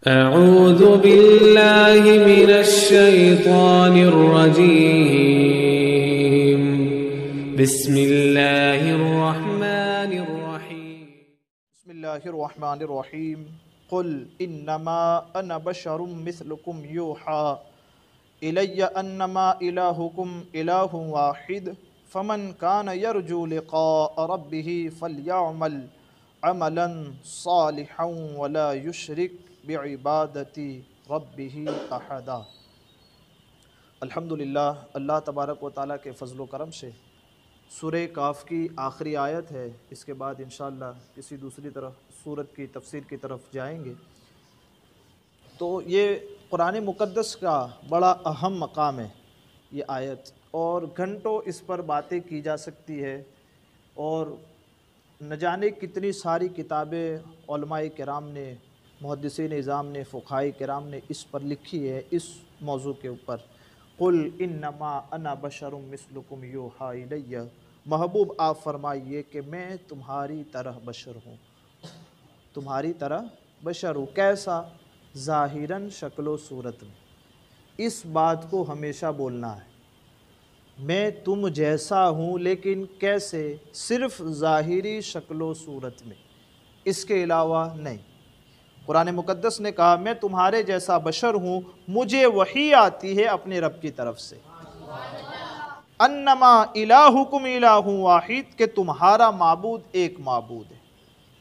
أعوذ بالله من الشيطان الرجيم بسم الله الرحمن الرحيم بسم الله الرحمن الرحيم قل إنما أنا بشر مثلكم يوحى إلي أنما إلهكم إله واحد فمن كان يرجو لقاء ربه فليعمل عملا صالحا ولا يشرك بعبادة ربه أحدا۔ الحمدللہ، اللہ تبارک و تعالیٰ کے فضل و کرم سے سورہ کاف کی آخری آیت ہے۔ اس کے بعد انشاءاللہ کسی دوسری طرف سورت کی تفسیر کی طرف جائیں گے۔ تو یہ قرآن مقدس کا بڑا اہم مقام ہے یہ آیت، اور گھنٹوں اس پر باتیں کی جا سکتی ہے، اور نہ جانے کتنی ساری کتابیں علماء کرام نے، محدثین اعظام نے، فقہاء کرام نے اس پر لکھی ہے، اس موضوع کے اوپر۔ قل انما انا بشر مثلکم یوحی الی، محبوب آپ فرمائیے کہ میں تمہاری طرح بشر ہوں، تمہاری طرح بشر ہوں۔ کیسا؟ ظاہراً شکل و صورت میں۔ اس بات کو ہمیشہ بولنا ہے، میں تم جیسا ہوں، لیکن کیسے؟ صرف ظاہری شکل و صورت میں، اس کے علاوہ نہیں۔ قرآن مقدس نے کہا میں تمہارے جیسا بشر ہوں، مجھے وحی آتی ہے اپنے رب کی طرف سے، انما الہکم الہ واحد، کہ تمہارا معبود ایک معبود ہے،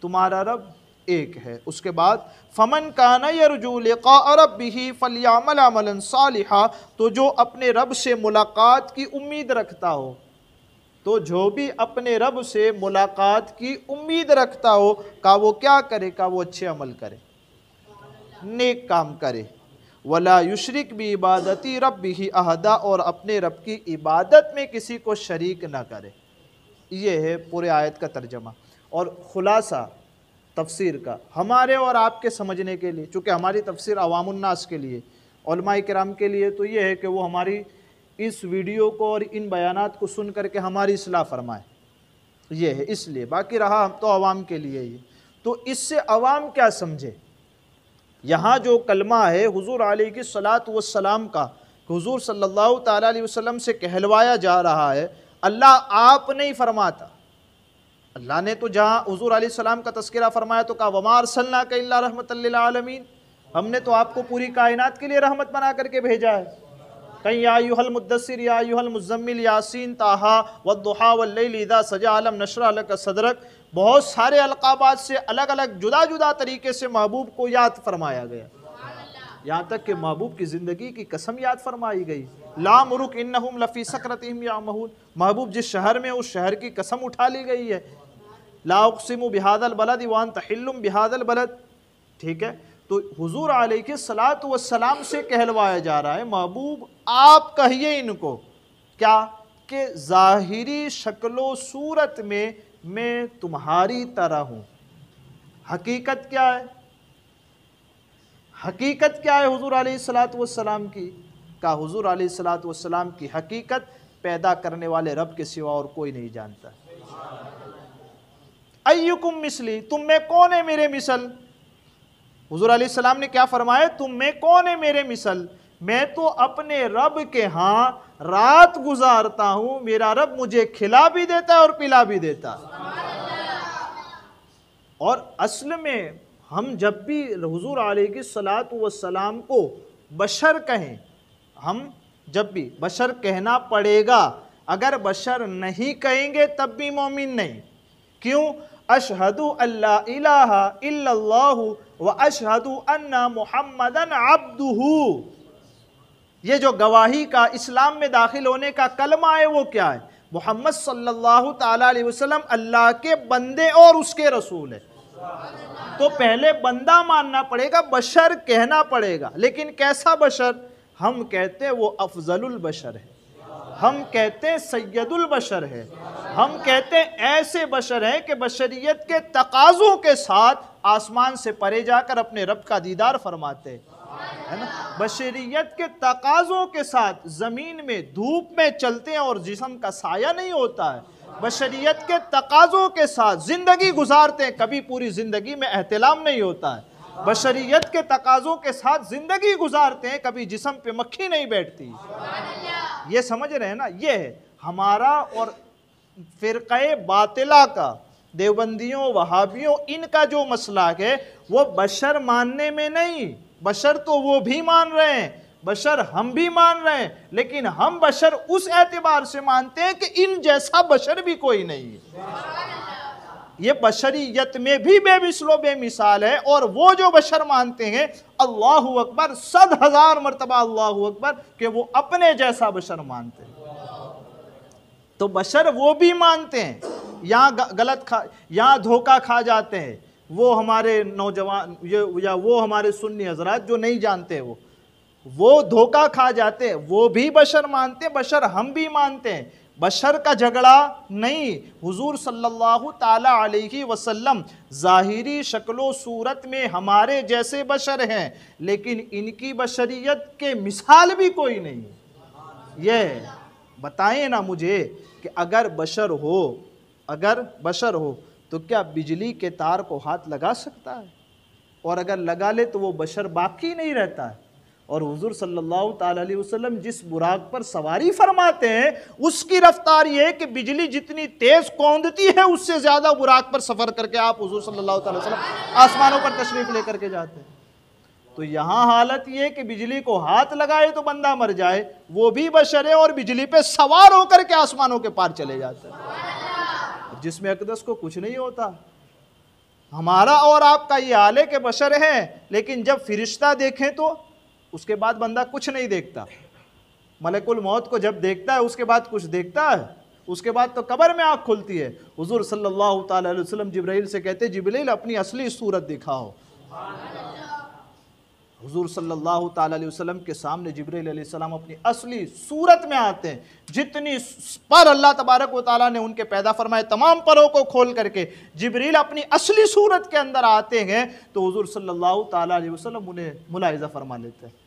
تمہارا رب ایک ہے۔ اس کے بعد فمن کان یرجو لقاء ربہ فلیعمل عملا صالحا، تو جو اپنے رب سے ملاقات کی امید رکھتا ہو، تو جو بھی اپنے رب سے ملاقات کی امید رکھتا ہو، کہا وہ کیا کرے؟ کہا وہ اچھے عمل کرے، نیک کام کرے، ولا یشرک بعبادت ربہ احدا، اور اپنے رب کی عبادت میں کسی کو شریک نہ کرے۔ یہ ہے پورے آیت کا ترجمہ اور خلاصہ تفسیر کا، ہمارے اور آپ کے سمجھنے کے لیے، چونکہ ہماری تفسیر عوام الناس کے لیے، علماء کرام کے لیے، تو یہ ہے کہ وہ ہماری اس ویڈیو کو اور ان بیانات کو سن کر کے ہماری اصلاح فرمائے، یہ ہے اس لیے، باقی رہا تو عوام کے لیے یہ۔ تو اس سے عوام کیا سمجھے؟ یہاں جو کلمہ ہے حضور علیہ السلام کا، حضور صلی اللہ تعالیٰ علیہ وسلم سے کہلوایا جا رہا ہے، اللہ آپ نہیں فرماتا۔ اللہ نے تو جہاں حضور علیہ السلام کا تذکرہ فرمایا تو کہا وَمَا أَرْسَلْنَاكَ إِلَّا رَحْمَةً لِّلْعَالَمِينَ، ہم نے تو آپ کو پوری کائنات کے لیے رحمت بنا کر کے بھیجا ہے۔ کہیں یا ایھا المدثر، یا ایھا المزمل، یاسین، طٰہٰ والضحیٰ واللیل اذا سجی، علم نشرح لک صدرک، بہت سارے القابات سے الگ الگ جدا جدا طریقے سے محبوب کو یاد فرمایا گیا، یہاں تک کہ محبوب کی زندگی کی قسم یاد فرمائی گئی۔ لَعَمْرُکَ إِنَّهُمْ لَفِی سَکْرَتِہِمْ یَعْمَہُونَ، محبوب جس شہر میں، اس شہر کی قسم اٹھا لی گئی ہے۔ لا اقسم بہذا البلد وانت حل بہذا البلد، ٹھیک ہے؟ تو حضور علیہ السلام سے کہلوایا جا رہا ہے محبوب آپ کہیے ان کو کیا؟ کہ ظاہری شکل و صورت میں تمہاری طرح ہوں۔ حقیقت کیا ہے؟ حقیقت کیا ہے حضور علیہ السلام کی؟ کہا حضور علیہ السلام کی حقیقت پیدا کرنے والے رب کے سوا اور کوئی نہیں جانتا۔ ایکم مثلی، تم میں کون ہے میرے مثل؟ حضور علیہ السلام نے کیا فرمایا؟ تم میں کون ہے میرے مثل؟ میں تو اپنے رب کے ہاں رات گزارتا ہوں، میرا رب مجھے کھلا بھی دیتا ہے اور پلا بھی دیتا ہے۔ اور اصل میں ہم جب بھی حضور علیہ السلام کو بشر کہیں، ہم جب بھی بشر کہنا پڑے گا، اگر بشر نہیں کہیں گے تب بھی مومن نہیں۔ کیوں؟ اشہدو اللہ الہ الا اللہ و اشہدو ان محمدن عبدہ، یہ جو گواہی کا اسلام میں داخل ہونے کا کلمہ ہے وہ کیا ہے؟ محمد صلی اللہ تعالیٰ علیہ وسلم اللہ کے بندے اور اس کے رسول ہے۔ تو پہلے بندہ ماننا پڑے گا، بشر کہنا پڑے گا، لیکن کیسا بشر؟ ہم کہتے ہیں وہ افضل البشر ہے، ہم کہتے ہیں سید البشر ہے، ہم کہتے ہیں ایسے بشر ہیں کہ بشریت کے تقاضوں کے ساتھ آسمان سے پرے جا کر اپنے رب کا دیدار فرماتے ہیں، بشریت کے تقاضوں کے ساتھ زمین میں دھوپ میں چلتے ہیں اور جسم کا سایہ نہیں ہوتا ہے، بشریت کے تقاضوں کے ساتھ زندگی گزارتے ہیں، کبھی پوری زندگی میں احتلام نہیں ہوتا ہے، بشریت کے تقاضوں کے ساتھ زندگی گزارتے ہیں، کبھی جسم پہ مکھی نہیں بیٹھتی۔ یہ سمجھ رہے ہیں نا؟ یہ ہے ہمارا اور فرقہ باطلہ کا، دیوبندیوں وہابیوں، ان کا جو مسلک ہے وہ بشر ماننے میں نہیں۔ بشر تو وہ بھی مان رہے ہیں، بشر ہم بھی مان رہے ہیں، لیکن ہم بشر اس اعتبار سے مانتے ہیں کہ ان جیسا بشر بھی کوئی نہیں ہے۔ یہ بشریت میں بھی بے مثل و بے مثال ہے، اور وہ جو بشر مانتے ہیں، اللہ اکبر، 100,000 مرتبہ اللہ اکبر، کہ وہ اپنے جیسا بشر مانتے ہیں۔ تو بشر وہ بھی مانتے ہیں، یہاں دھوکہ کھا جاتے ہیں وہ ہمارے نوجوان یا وہ ہمارے سنی حضرات جو نہیں جانتے، وہ دھوکہ کھا جاتے ہیں، وہ بھی بشر مانتے ہیں، بشر ہم بھی مانتے ہیں۔ بشر کا جھگڑا نہیں، حضور صلی اللہ تعالی علیہ وسلم ظاہری شکل و صورت میں ہمارے جیسے بشر ہیں، لیکن ان کی بشریت کے مثال بھی کوئی نہیں۔ یہ بتائیں نا مجھے کہ اگر بشر ہو تو کیا بجلی کے تار کو ہاتھ لگا سکتا ہے؟ اور اگر لگا لے تو وہ بشر باقی نہیں رہتا ہے۔ اور حضور صلی اللہ تعالی علیہ وسلم جس براق پر سواری فرماتے ہیں، اس کی رفتار یہ ہے کہ بجلی جتنی تیز کوندتی ہے اس سے زیادہ براق پر سفر کر کے آپ حضور صلی اللہ تعالی وسلم آسمانوں پر تشریف لے کر کے جاتے ہیں۔ تو یہاں حالت یہ ہے کہ بجلی کو ہاتھ لگائے تو بندہ مر جائے، وہ بھی بشر ہے اور بجلی پہ سوار ہو کر کے آسمانوں کے پار چلے جاتے ہیں، جس میں اقدس کو کچھ نہیں ہوتا۔ ہمارا اور آپ کا یہ حال ہے کہ بشر ہیں، لیکن جب فرشتہ دیکھیں تو اس کے بعد بندہ کچھ نہیں دیکھتا۔ ملک الموت کو جب دیکھتا ہے اس کے بعد کچھ دیکھتا ہے؟ اس کے بعد تو قبر میں آنکھ کھلتی ہے۔ حضور صلی اللہ تعالی علیہ وسلم جبرائیل سے کہتے ہیں، جبرائیل اپنی اصلی صورت دکھاؤ۔ حضور صلی اللہ تعالی علیہ وسلم کے سامنے جبرائیل علیہ السلام اپنی اصلی صورت میں آتے ہیں، جتنی پر اللہ تبارک و تعالیٰ نے ان کے پیدا فرمائے تمام پروں کو کھول کر کے جبرائیل اپنی اصلی صورت کے اندر آتے ہیں، تو حضور صلی اللہ تعالی علیہ وسلم انہیں ملاحظہ فرما لیتے ہیں۔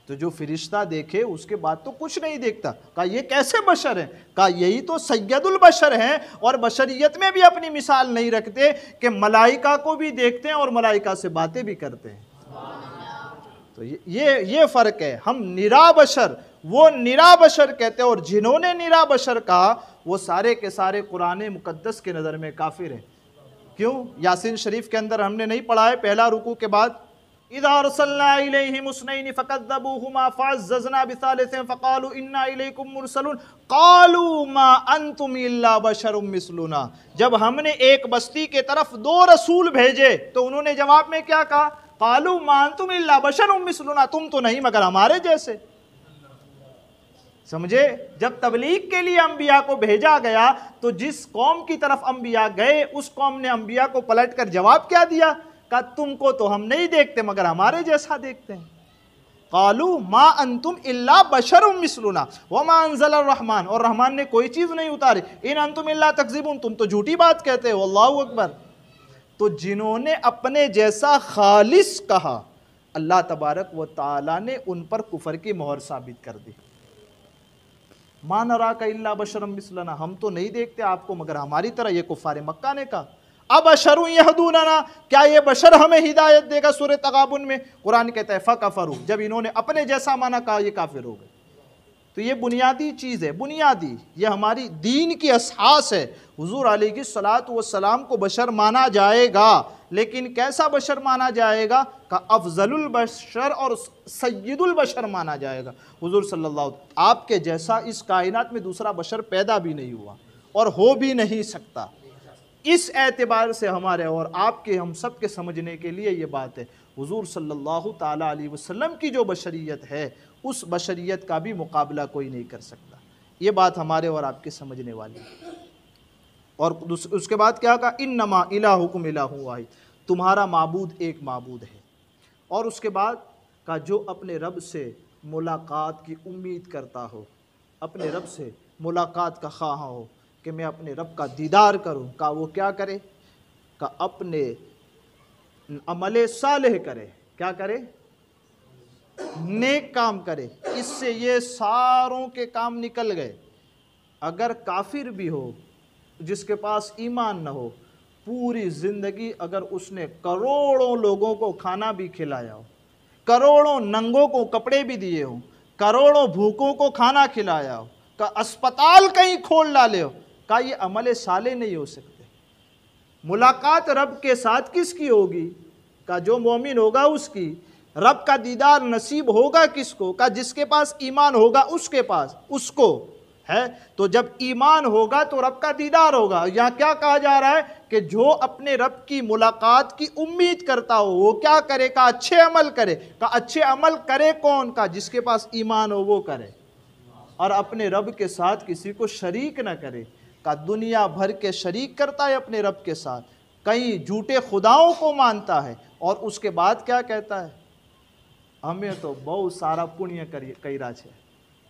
تو جو فرشتہ دیکھے اس کے بعد تو کچھ نہیں دیکھتا۔ کہا یہ کیسے بشر ہیں؟ کہا یہی تو سید البشر ہیں، اور بشریت میں بھی اپنی مثال نہیں رکھتے کہ ملائکہ کو بھی دیکھتے ہیں اور ملائکہ سے باتیں بھی کرتے ہیں۔ تو یہ فرق ہے۔ ہم نرا بشر، وہ نرا بشر کہتے ہیں، اور جنہوں نے نرا بشر کہا وہ سارے کے سارے قرآن مقدس کے نظر میں کافر ہیں۔ کیوں؟ یاسین شریف کے اندر ہم نے نہیں پڑھا ہے پہلا رکوع کے بعد، اِذَا أَرْسَلْنَا إِلَيْهِمُ اثْنَيْنِ فَكَذَّبُوهُمَا فَعَزَّزْنَا بِثَالِثٍ فَقَالُوا إِنَّا إِلَيْكُمْ مُرْسَلُونَ قَالُوا مَا أَنْتُمْ إِلَّا بَشَرٌ مِثْلُنَا۔ جب ہم نے ایک بستی کے طرف 2 رسول بھیجے تو انہوں نے جواب میں کیا کہا؟ قَالُوا مَا أَنْتُمْ إِلَّا بَشَرٌ مِثْلُنَا، تم تو نہیں مگر ہمارے جیسے۔ سمجھے؟ جب تبلیغ کے لیے انبیاء کو بھیجا گیا تو جس قوم کی طرف انبیاء گئے اس قوم نے انبیاء کو پلٹ کر جواب کیا دیا؟ کہ تم کو تو ہم نہیں دیکھتے مگر ہمارے جیسا دیکھتے ہیں۔ قالوا ما انتم الا بشر مثلنا وما انزل الرحمن، اور رحمان نے کوئی چیز نہیں اتاری، ان انتم الا تکذبون، تم تو جھوٹی بات کہتے ہو۔ اللہ اکبر۔ تو جنہوں نے اپنے جیسا خالص کہا، اللہ تبارک و تعالی نے ان پر کفر کی مہر ثابت کر دی۔ ما نراک الا بشر مثلنا، ہم تو نہیں دیکھتے آپ کو مگر ہماری طرح، یہ کفار مکہ نے کہا۔ ابشر یہدوننا، کیا یہ بشر ہمیں ہدایت دے گا؟ سورہ تغابن میں قرآن کہتا ہے فکفروا، جب انہوں نے اپنے جیسا مانا کہا یہ کافر ہو گئے۔ تو یہ بنیادی چیز ہے، بنیادی، یہ ہماری دین کی اساس ہے۔ حضور علیہ الصلوۃ والسلام کو بشر مانا جائے گا، لیکن کیسا بشر مانا جائے گا؟ کہ افضل البشر اور سید البشر مانا جائے گا۔ حضور صلی اللہ علیہ وسلم آپ کے جیسا اس کائنات میں دوسرا بشر پیدا بھی نہیں ہوا اور ہو بھی نہیں سکتا۔ اس اعتبار سے ہمارے اور آپ کے، ہم سب کے سمجھنے کے لیے یہ بات ہے، حضور صلی اللہ تعالی علیہ وسلم کی جو بشریت ہے اس بشریت کا بھی مقابلہ کوئی نہیں کر سکتا۔ یہ بات ہمارے اور آپ کے سمجھنے والی ہے۔ اور اس کے بعد کیا کہا؟ انما الہکم الہ واحد، تمہارا معبود ایک معبود ہے۔ اور اس کے بعد کہا جو اپنے رب سے ملاقات کی امید کرتا ہو، اپنے رب سے ملاقات کا خواہاں ہو کہ میں اپنے رب کا دیدار کروں، کہا وہ کیا کرے؟ کہا اپنے عمل صالح کرے۔ کیا کرے؟ نیک کام کرے۔ اس سے یہ ساروں کے کام نکل گئے۔ اگر کافر بھی ہو، جس کے پاس ایمان نہ ہو، پوری زندگی اگر اس نے کروڑوں لوگوں کو کھانا بھی کھلایا ہو، کروڑوں ننگوں کو کپڑے بھی دیے ہوں، کروڑوں بھوکوں کو کھانا کھلایا ہو، کہ اسپتال کہیں کھول ڈالے ہو، کہ یہ عمل صالح نہیں ہو سکتے۔ ملاقات رب کے ساتھ کس کی ہوگی؟ کہ جو مومن ہوگا اس کی۔ رب کا دیدار نصیب ہوگا کس کو؟ کہ جس کے پاس ایمان ہوگا اس کے پاس، اس کو ہے۔ تو جب ایمان ہوگا تو رب کا دیدار ہوگا۔ یہاں کیا کہا جا رہا ہے کہ جو اپنے رب کی ملاقات کی امید کرتا ہو وہ کیا کرے؟ کہ اچھے عمل کرے۔ کہ اچھے عمل کرے کون؟ کہ جس کے پاس ایمان ہو وہ کرے، اور اپنے رب کے ساتھ کسی کو شریک نہ کرے۔ کہ دنیا بھر کے شریک کرتا ہے اپنے رب کے ساتھ، کئی جھوٹے خداؤں کو مانتا ہے، اور اس کے بعد کیا کہتا ہے؟ ہمیں تو بہت سارا پنیہ کیرا ہے،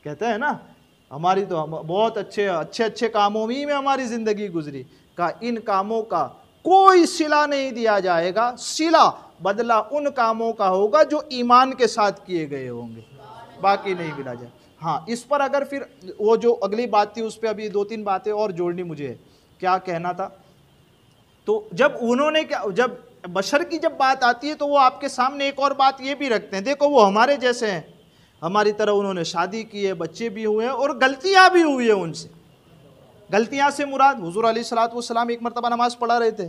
کہتے ہیں نا، ہماری تو بہت اچھے کاموں میں ہماری زندگی گزری۔ کہ ان کاموں کا کوئی صلہ نہیں دیا جائے گا، صلہ بدلہ ان کاموں کا ہوگا جو ایمان کے ساتھ کیے گئے ہوں گے، باقی نہیں ملا جائے۔ ہاں، اس پر اگر پھر وہ جو اگلی بات تھی اس پہ ابھی 2-3 باتیں اور جوڑنی مجھے، کیا کہنا تھا؟ تو جب انہوں نے جب بشر کی جب بات آتی ہے تو وہ آپ کے سامنے ایک اور بات یہ بھی رکھتے ہیں، دیکھو وہ ہمارے جیسے ہیں، ہماری طرح انہوں نے شادی کی ہے، بچے بھی ہوئے ہیں، اور غلطیاں بھی ہوئی ہیں ان سے۔ غلطیاں سے مراد حضور علیہ الصلوۃ والسلام ایک مرتبہ نماز پڑھا رہے تھے،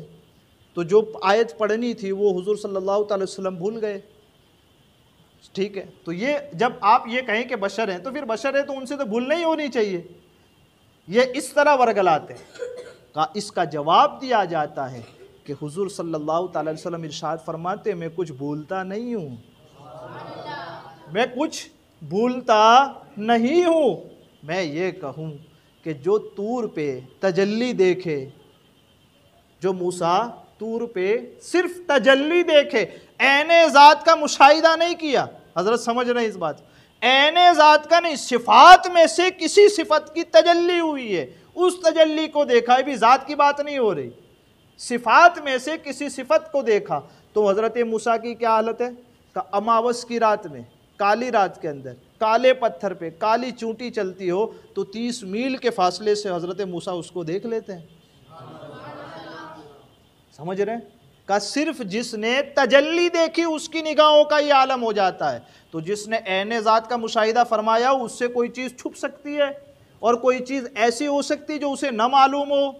تو جو آیت پڑھنی تھی وہ حضور صلی اللہ تعالی وسلم بھول گئے، ٹھیک ہے؟ تو یہ جب آپ یہ کہیں کہ بشر ہیں تو پھر بشر ہے تو ان سے تو بھول نہیں ہونی چاہیے، یہ اس طرح ورگلاتے ہیں۔ اس کا جواب دیا جاتا ہے کہ حضور صلی اللہ تعالی علیہ وسلم ارشاد فرماتے میں کچھ بھولتا نہیں ہوں، میں کچھ بھولتا نہیں ہوں۔ میں یہ کہوں کہ جو طور پہ تجلی دیکھے، جو موسیٰ طور پہ صرف تجلی دیکھے، عین ذات کا مشاہدہ نہیں کیا، حضرت سمجھ رہے ہیں اس بات، عین ذات کا نہیں، صفات میں سے کسی صفت کی تجلی ہوئی ہے، اس تجلی کو دیکھا ہے، بھی ذات کی بات نہیں ہو رہی، صفات میں سے کسی صفت کو دیکھا۔ تو حضرت موسیٰ کی کیا حالت ہے؟ کہ اماوس کی رات میں، کالی رات کے اندر، کالے پتھر پہ کالی چونٹی چلتی ہو تو 30 میل کے فاصلے سے حضرت موسیٰ اس کو دیکھ لیتے ہیں، سمجھ رہے ہیں؟ کہ صرف جس نے تجلی دیکھی اس کی نگاہوں کا یہ عالم ہو جاتا ہے۔ تو جس نے عین ذات کا مشاہدہ فرمایا اس سے کوئی چیز چھپ سکتی ہے، اور کوئی چیز ایسی ہو سکتی جو اسے نہ معلوم ہو،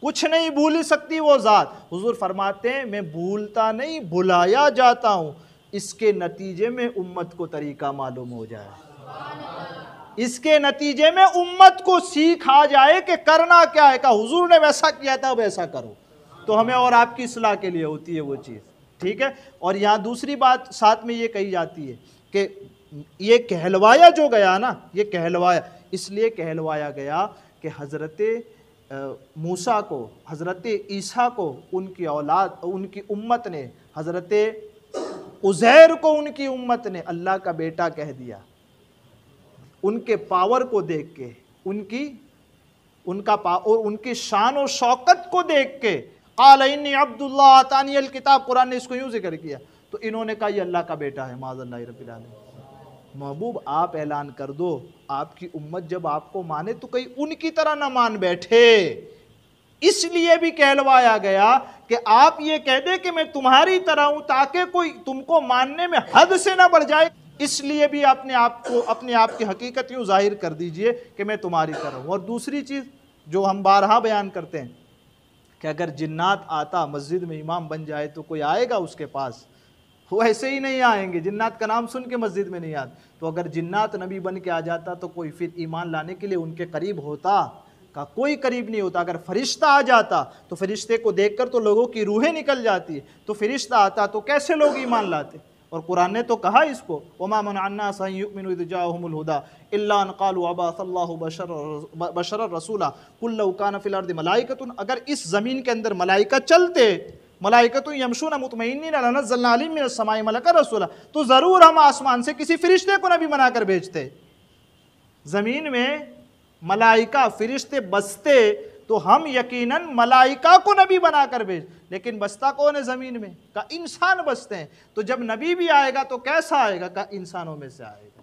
کچھ نہیں بھول سکتی وہ ذات۔ حضور فرماتے ہیں میں بھولتا نہیں، بھلایا جاتا ہوں، اس کے نتیجے میں امت کو طریقہ معلوم ہو جائے، اس کے نتیجے میں امت کو سیکھ آ جائے کہ کرنا کیا ہے، کہ حضور نے ویسا کیا تھا ویسا کرو، تو ہمیں اور آپ کی اصلاح کے لیے ہوتی ہے وہ چیز، ٹھیک ہے؟ اور یہاں دوسری بات ساتھ میں یہ کہی جاتی ہے کہ یہ کہلوایا جو گیا نا، یہ کہلوایا اس لیے کہلوایا گیا کہ حضرت موسیٰ کو، حضرت عیسیٰ کو ان کی اولاد، ان کی امت نے، حضرت عزیر کو ان کی امت نے اللہ کا بیٹا کہہ دیا، ان کے پاور کو دیکھ کے، ان کی شان و شوکت کو دیکھ کے، قال انی عبداللہ آتانی الکتاب، قرآن نے اس کو یوں ذکر کیا، تو انہوں نے کہا یہ اللہ کا بیٹا ہے، معاذ اللہ رب العالمین۔ محبوب آپ اعلان کر دو، آپ کی امت جب آپ کو مانے تو کہیں ان کی طرح نہ مان بیٹھے، اس لیے بھی کہلوایا گیا کہ آپ یہ کہہ دے کہ میں تمہاری طرح ہوں، تاکہ کوئی تم کو ماننے میں حد سے نہ بڑھ جائے، اس لیے بھی اپنے آپ کی حقیقت یوں ظاہر کر دیجئے کہ میں تمہاری طرح ہوں۔ اور دوسری چیز جو ہم بارہا بیان کرتے ہیں کہ اگر جنات آتا مسجد میں امام بن جائے تو کوئی آئے گا اس کے پاس؟ وہ ایسے ہی نہیں آئیں گے، جنات کا نام سن کے مسجد میں نہیں آتے۔ تو اگر جنات نبی بن کے آ جاتا تو کوئی پھر ایمان لانے کے لیے ان کے قریب ہوتا؟ کا کوئی قریب نہیں ہوتا۔ اگر فرشتہ آ جاتا تو فرشتے کو دیکھ کر تو لوگوں کی روحیں نکل جاتی ہے، تو فرشتہ آتا تو کیسے لوگ ایمان لاتے؟ اور قرآن نے تو کہا اس کو وَمَا مَنَعَ النَّاسَ أَن يُؤْمِنُوا إِذْ جَاءَهُمُ الْهُدَىٰ إِلَّا أَن قَالُوا أَبَعَثَ اللَّهُ بَشَرًا رَسُولًا قُل لَّوْ كَانَ فِي الْأَرْضِ مَلَائِكَةٌ، اگر اس زمین کے اندر ملائکہ چلتے، ملائکۃ یمشون مطمئنین لنزلنا علیہم من السماء ملکا رسولا، تو ضرور ہم آسمان سے کسی فرشتے کو نبی بنا کر بھیجتے۔ زمین میں ملائکہ فرشتے بستے تو ہم یقیناً ملائکہ کو نبی بنا کر بھیج، لیکن بستا کون ہے زمین میں؟ کہ انسان بستے ہیں۔ تو جب نبی بھی آئے گا تو کیسا آئے گا؟ کہ انسانوں میں سے آئے گا۔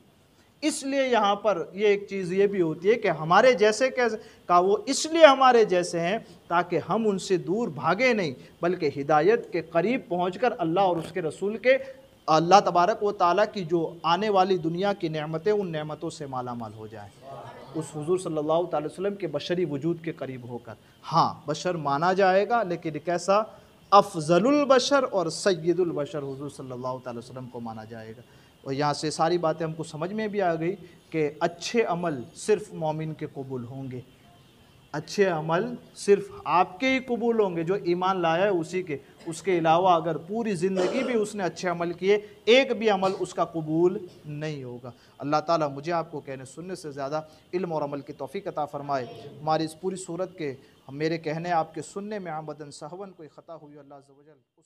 اس لیے یہاں پر یہ ایک چیز یہ بھی ہوتی ہے کہ ہمارے جیسے کا وہ اس لیے ہمارے جیسے ہیں تاکہ ہم ان سے دور بھاگے نہیں، بلکہ ہدایت کے قریب پہنچ کر اللہ اور اس کے رسول کے اللہ تبارک و تعالیٰ کی جو آنے والی دنیا کی نعمتیں ان نعمتوں سے مالا مال ہو جائیں، اس حضور صلی اللہ تعالی وسلم کے بشری وجود کے قریب ہو کر۔ ہاں بشر مانا جائے گا، لیکن کیسا؟ افضل البشر اور سید البشر حضور صلی اللہ تعالی وسلم کو مانا جائے گا۔ اور یہاں سے ساری باتیں ہم کو سمجھ میں بھی آ گئی کہ اچھے عمل صرف مومن کے قبول ہوں گے، اچھے عمل صرف آپ کے ہی قبول ہوں گے، جو ایمان لایا ہے اسی کے، اس کے علاوہ اگر پوری زندگی بھی اس نے اچھے عمل کیے، ایک بھی عمل اس کا قبول نہیں ہوگا۔ اللہ تعالیٰ مجھے آپ کو کہنے سننے سے زیادہ علم اور عمل کی توفیق عطا فرمائے۔ ہماری اس پوری صورت کے میرے کہنے آپ کے سننے میں عمدن سہون کوئی خطا ہوئی، اللہ عز و جل اس